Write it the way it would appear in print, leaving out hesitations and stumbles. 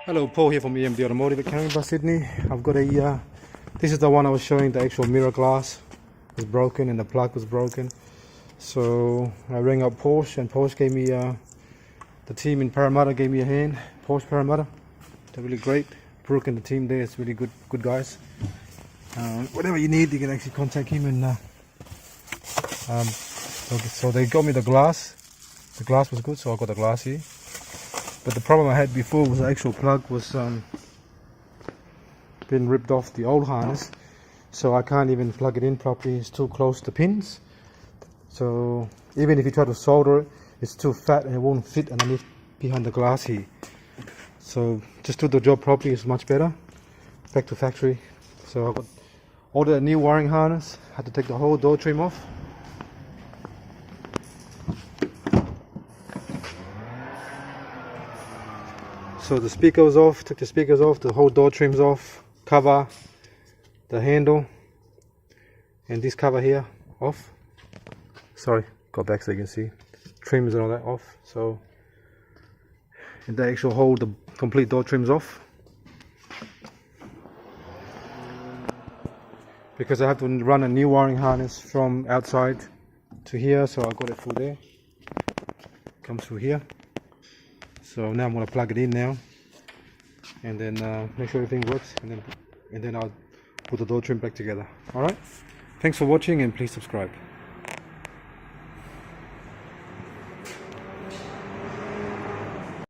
Hello, Paul here from EMD Automotive at Parramatta, Sydney. I've got a, this is the one I was showing, the actual mirror glass was broken and the plug was broken. So I rang up Porsche and Porsche gave me, the team in Parramatta gave me a hand. Porsche Parramatta, they're really great. Brooke and the team there is really good guys. Whatever you need, you can actually contact him and so they got me the glass. The glass was good, so I got the glass here. But the problem I had before was the actual plug was been ripped off the old harness, so I can't even plug it in properly. It's too close to pins. So even if you try to solder it, it's too fat and it won't fit underneath behind the glass here. So just do the job properly is much better. Back to factory. So I got ordered a new wiring harness. Had to take the whole door trim off. So the speaker was off, took the speakers off, the whole door trim's off, cover, the handle, and this cover here off. Sorry, got back so you can see. Trims and all that off. So, and the actual whole, the complete door trim's off. Because I have to run a new wiring harness from outside to here, so I got it through there. Comes through here. So now I'm going to plug it in now, and then make sure everything works, and then I'll put the door trim back together. Alright, thanks for watching and please subscribe.